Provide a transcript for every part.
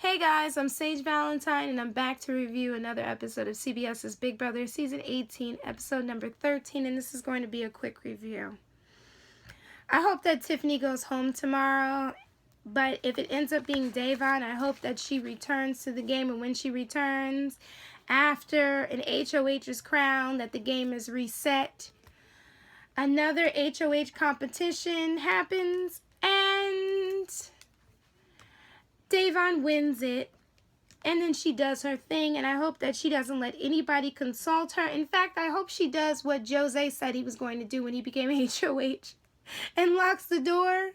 Hey guys, I'm Sage Valentine and I'm back to review another episode of CBS's Big Brother Season 18, episode number 13, and this is going to be a quick review. I hope that Tiffany goes home tomorrow, but if it ends up being Davon, I hope that she returns to the game, and when she returns, after an HOH is crowned, that the game is reset. Another HOH competition happens, and Davon wins it, and then she does her thing, and I hope that she doesn't let anybody consult her. In fact, I hope she does what Jose said he was going to do when he became HOH and locks the door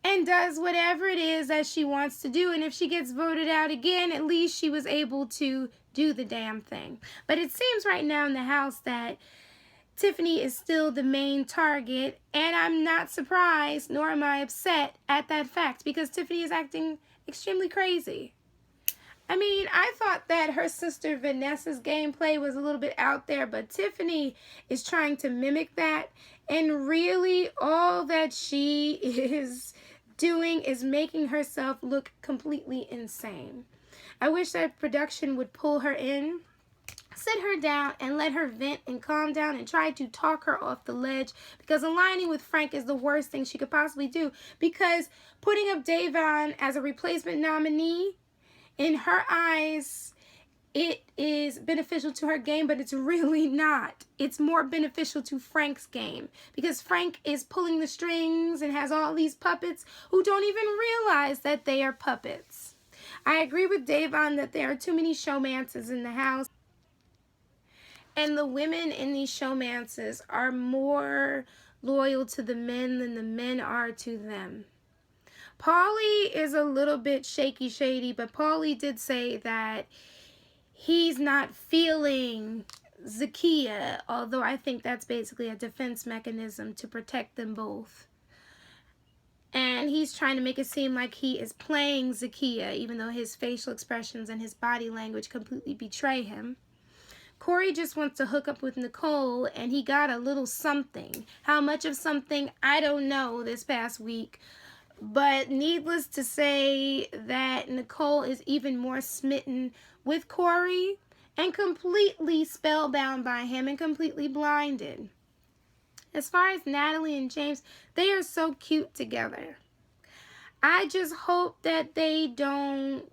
and does whatever it is that she wants to do. And if she gets voted out again, at least she was able to do the damn thing. But it seems right now in the house that Tiffany is still the main target, and I'm not surprised, nor am I upset at that fact, because Tiffany is acting extremely crazy. I mean, I thought that her sister Vanessa's gameplay was a little bit out there, but Tiffany is trying to mimic that, and really all that she is doing is making herself look completely insane. I wish that production would pull her in, sit her down, and let her vent and calm down and try to talk her off the ledge, because aligning with Frank is the worst thing she could possibly do, because putting up Davon as a replacement nominee, in her eyes, it is beneficial to her game, but it's really not. It's more beneficial to Frank's game, because Frank is pulling the strings and has all these puppets who don't even realize that they are puppets. I agree with Davon that there are too many showmances in the house, and the women in these showmances are more loyal to the men than the men are to them. Paulie is a little bit shaky shady, but Paulie did say that he's not feeling Zakiya, although I think that's basically a defense mechanism to protect them both. And he's trying to make it seem like he is playing Zakiya, even though his facial expressions and his body language completely betray him. Corey just wants to hook up with Nicole, and he got a little something. How much of something, I don't know, this past week. But needless to say that Nicole is even more smitten with Corey and completely spellbound by him and completely blinded. As far as Natalie and James, they are so cute together. I just hope that they don't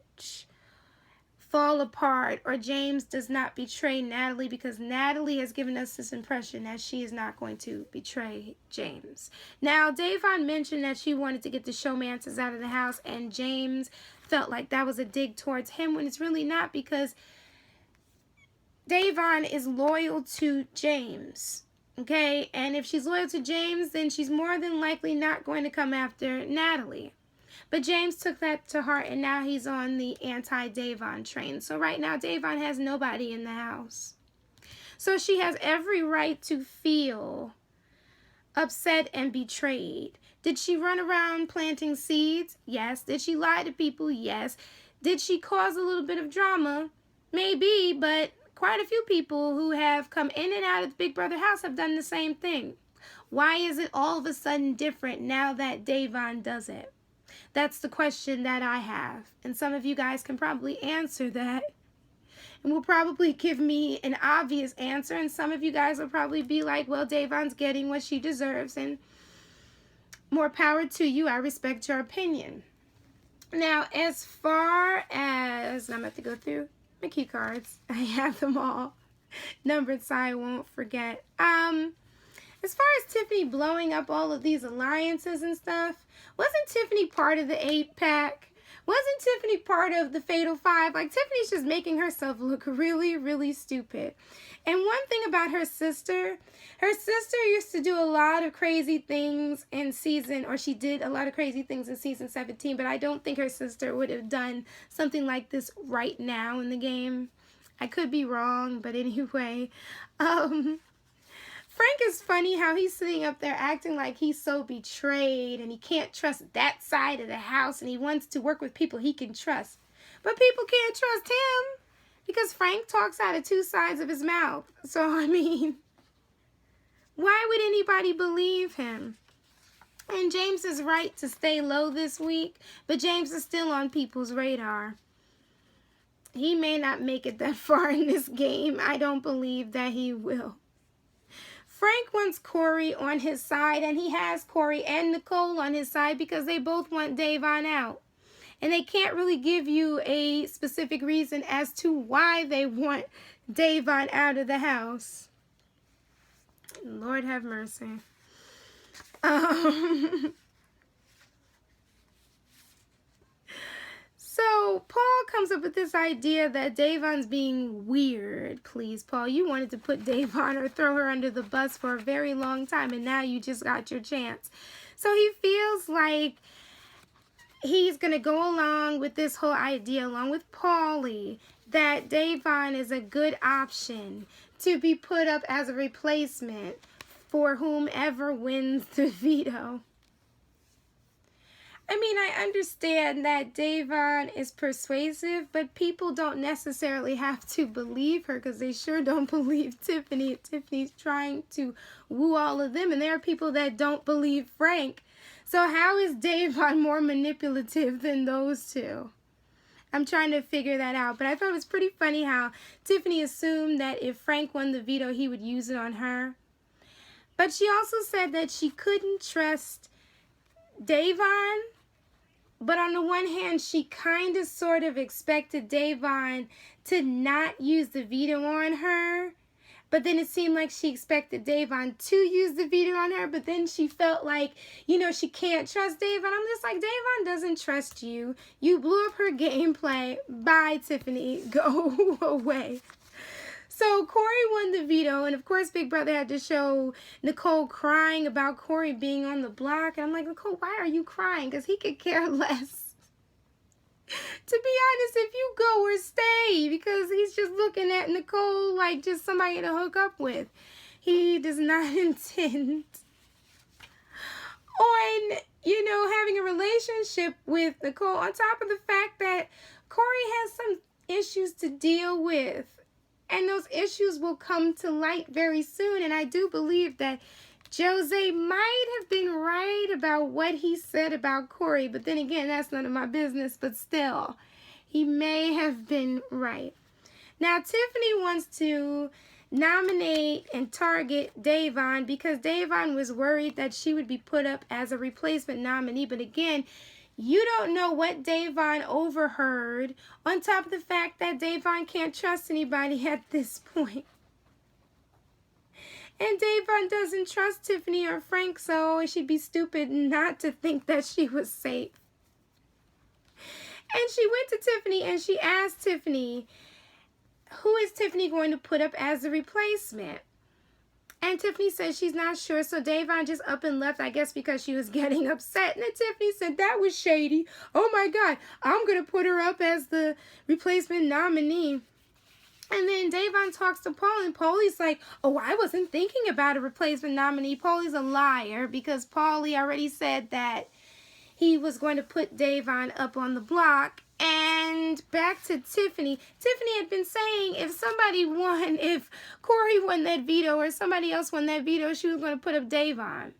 fall apart, or James does not betray Natalie, because Natalie has given us this impression that she is not going to betray James. Now, Davon mentioned that she wanted to get the showmances out of the house, and James felt like that was a dig towards him, when it's really not, because Davon is loyal to James. Okay, and if she's loyal to James, then she's more than likely not going to come after Natalie. But James took that to heart, and now he's on the anti-Davon train. So right now, Davon has nobody in the house. So she has every right to feel upset and betrayed. Did she run around planting seeds? Yes. Did she lie to people? Yes. Did she cause a little bit of drama? Maybe, but quite a few people who have come in and out of the Big Brother house have done the same thing. Why is it all of a sudden different now that Davon does it? That's the question that I have, and some of you guys can probably answer that, and will probably give me an obvious answer, and some of you guys will probably be like, well, Davon's getting what she deserves, and more power to you. I respect your opinion. Now, as far as, I'm about to go through my cue cards. I have them all numbered so I won't forget. As far as Tiffany blowing up all of these alliances and stuff, wasn't Tiffany part of the 8-pack? Wasn't Tiffany part of the Fatal 5? Like, Tiffany's just making herself look really, really stupid. And one thing about her sister used to do a lot of crazy things in season, or she did a lot of crazy things in season 17, but I don't think her sister would have done something like this right now in the game. I could be wrong, but anyway, Frank is funny how he's sitting up there acting like he's so betrayed and he can't trust that side of the house and he wants to work with people he can trust. But people can't trust him because Frank talks out of two sides of his mouth. So, I mean, why would anybody believe him? And James is right to stay low this week, but James is still on people's radar. He may not make it that far in this game. I don't believe that he will. Frank wants Corey on his side, and he has Corey and Nicole on his side because they both want Davon out. And they can't really give you a specific reason as to why they want Davon out of the house. Lord have mercy. So Paul comes up with this idea that Davon's being weird. Please, Paul, you wanted to put Davon or throw her under the bus for a very long time, and now you just got your chance. So he feels like he's going to go along with this whole idea, along with Paulie, that Davon is a good option to be put up as a replacement for whomever wins the veto. I mean, I understand that Davon is persuasive, but people don't necessarily have to believe her because they sure don't believe Tiffany. Tiffany's trying to woo all of them, and there are people that don't believe Frank. So how is Davon more manipulative than those two? I'm trying to figure that out, but I thought it was pretty funny how Tiffany assumed that if Frank won the veto, he would use it on her. But she also said that she couldn't trust Davon. But on the one hand, she kind of sort of expected Davon to not use the veto on her. But then it seemed like she expected Davon to use the veto on her. But then she felt like, you know, she can't trust Davon. I'm just like, Davon doesn't trust you. You blew up her gameplay. Bye, Tiffany. Go away. So Corey won the veto, and of course Big Brother had to show Nicole crying about Corey being on the block. And I'm like, Nicole, why are you crying? Because he could care less. To be honest, if you go or stay, because he's just looking at Nicole like just somebody to hook up with. He does not intend on, you know, having a relationship with Nicole, on top of the fact that Corey has some issues to deal with. And those issues will come to light very soon. And I do believe that Jose might have been right about what he said about Corey. But then again, that's none of my business. But still, he may have been right. Now, Tiffany wants to nominate and target Davon because Davon was worried that she would be put up as a replacement nominee. But again, you don't know what Davon overheard, on top of the fact that Davon can't trust anybody at this point. And Davon doesn't trust Tiffany or Frank, so she'd be stupid not to think that she was safe. And she went to Tiffany and she asked Tiffany, who is Tiffany going to put up as a replacement? And Tiffany said she's not sure, so Davon just up and left, I guess because she was getting upset. And then Tiffany said, that was shady. Oh my God, I'm going to put her up as the replacement nominee. And then Davon talks to Paul, and Paulie's like, oh, I wasn't thinking about a replacement nominee. Paulie's a liar because Paulie already said that he was going to put Davon up on the block. And back to Tiffany. Tiffany had been saying if Corey won that veto or somebody else won that veto, she was going to put up Davon.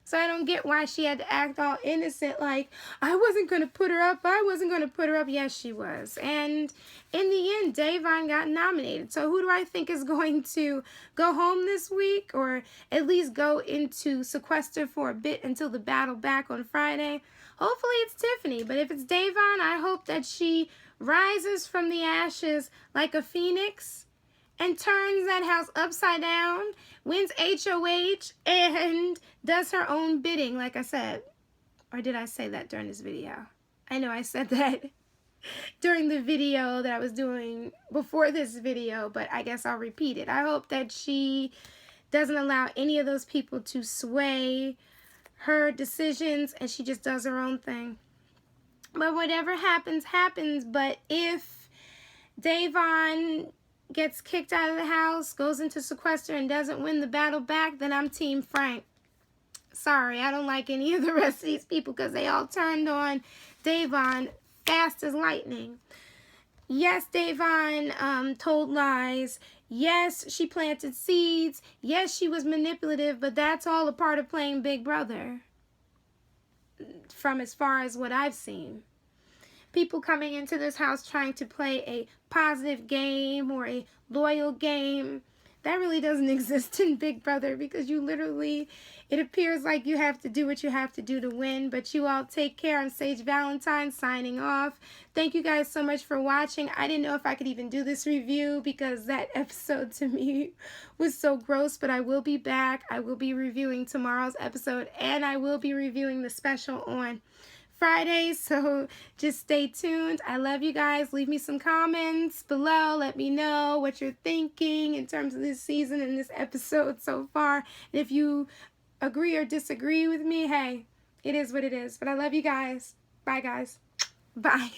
So I don't get why she had to act all innocent like, I wasn't going to put her up. I wasn't going to put her up. Yes, she was. And in the end, Davon got nominated. So who do I think is going to go home this week or at least go into sequester for a bit until the battle back on Friday? Hopefully it's Tiffany, but if it's Davon, I hope that she rises from the ashes like a phoenix and turns that house upside down, wins HOH, and does her own bidding, like I said. Or did I say that during this video? I know I said that during the video that I was doing before this video, but I guess I'll repeat it. I hope that she doesn't allow any of those people to sway her decisions and she just does her own thing. But whatever happens, happens. But if Davon gets kicked out of the house, goes into sequester, and doesn't win the battle back, then I'm Team Frank. Sorry, I don't like any of the rest of these people because they all turned on Davon fast as lightning. Yes, Davon told lies. Yes, she planted seeds. Yes, she was manipulative, but that's all a part of playing Big Brother. from as far as what I've seen. People coming into this house trying to play a positive game or a loyal game, that really doesn't exist in Big Brother, because you literally, it appears like you have to do what you have to do to win. But you all take care. I'm Sage Valentine signing off. Thank you guys so much for watching. I didn't know if I could even do this review because that episode to me was so gross, but I will be back. I will be reviewing tomorrow's episode, and I will be reviewing the special on Friday, so just stay tuned. I love you guys. Leave me some comments below. Let me know what you're thinking in terms of this season and this episode so far. And if you agree or disagree with me, hey, it is what it is. But I love you guys. Bye, guys. Bye.